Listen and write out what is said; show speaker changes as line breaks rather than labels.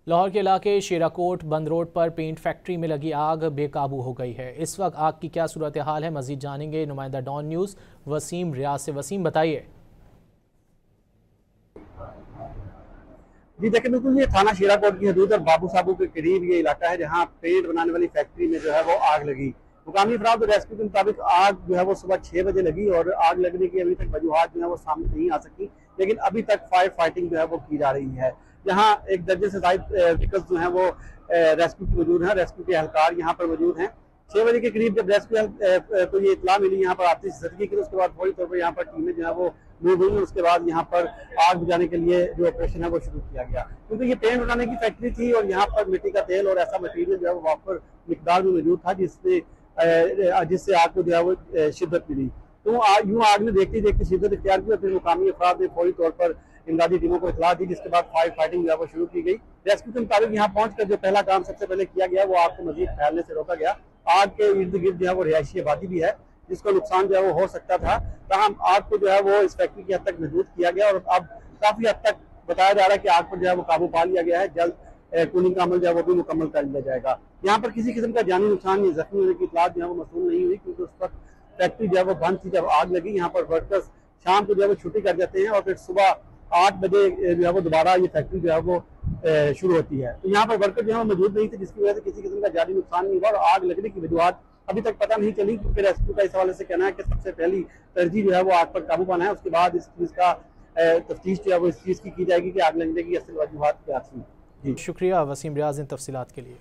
लाहौर के इलाके शेराकोट बंद रोड पर पेंट फैक्ट्री में लगी आग बेकाबू हो गई है। इस वक्त आग की क्या सूरत हाल है, मजीद जानेंगे नुमाइंदा डॉन न्यूज़ वसीम रियाज से। वसीम, बताइए।
जी देखिए, बिल्कुल ये थाना शेराकोट की हदूद और बाबू साबू के करीब ये इलाका है जहाँ पेंट बनाने वाली फैक्ट्री में जो है वो आग लगी। मुकामी अफराद और रेस्क्यू के मुताबिक आग जो है वो सुबह 6 बजे लगी और आग लगने की अभी तक वजूहात जो है वो सामने नहीं आ सकी, लेकिन अभी तक फायर फाइटिंग जो है वो की जा रही है। यहाँ एक दर्जन से ज्यादा व्हीकल्स जो है वो रेस्क्यू की मौजूद है, रेस्क्यू के एहलकार यहाँ पर मौजूद हैं। 6 बजे के करीब जब रेस्क्यू को ये इतला मिली यहाँ पर आती सदगी की, उसके बाद फौरी तौर पर यहाँ पर टीमें जो है वो मूव हुई। उसके बाद यहाँ पर आग बुझाने के लिए जो ऑपरेशन है वो शुरू किया गया, क्योंकि ये पेंट बनाने की फैक्ट्री थी और यहाँ पर मिट्टी का तेल और ऐसा मटीरियल जो है वो वापर मिकदार में मौजूद था जिससे आग को जो है वो शिद्दत मिली। तो यूं आग ने देखते देखते शिद्दत इख्तियार की और फिर मुकामी अफराद ने फौरी तौर पर इमदादी टीमों को इतला दी, जिसके बाद फायर फाइटिंग जो है वो शुरू की गई। रेस्क्यू के मुताबिक यहाँ पहुंचकर जो पहला काम सबसे पहले किया गया वो आग को मजीद फैलने से रोका गया। आग के इर्द गिर्द जो है वो रिहायशी आबादी भी है जिसको नुकसान जो है वो हो सकता था, तमाम आग को जो है वो इस फैक्ट्री की हद तक महदूद किया गया और अब काफी हद तक बताया जा रहा है कि आग पर जो है वो काबू पा लिया गया है। जल्द कूलिंग का अमल जो है वो भी मुकम्मल कर लिया जाएगा। यहाँ पर किसी किस्म का जानी नुकसान या जख्मी होने की इतलात जो है वो मसूल नहीं हुई, क्योंकि उस वक्त फैक्ट्री जो है वो बंद थी जब आग लगी। यहाँ पर वर्कर्स शाम को जो है वो छुट्टी कर जाते हैं और फिर सुबह 8 बजे जो है वो दोबारा ये फैक्ट्री जो है वो शुरू होती है। तो यहाँ पर वर्कर जो है वो मौजूद नहीं थे, जिसकी वजह से किसी किस्म का जानी नुकसान नहीं हुआ और आग लगने की वजूहत अभी तक पता नहीं चली, क्योंकि रेस्क्यू का इस हवाले से कहना है कि सबसे पहली तरजीह जो है वो आग पर काबू पाना है। उसके बाद इस चीज़ का तफ्तीश जो है वो इस चीज़ की जाएगी कि आग लगने की असल वजूहत क्या थी। जी
शुक्रिया वसीम रियाज इन तफसीलात के लिए।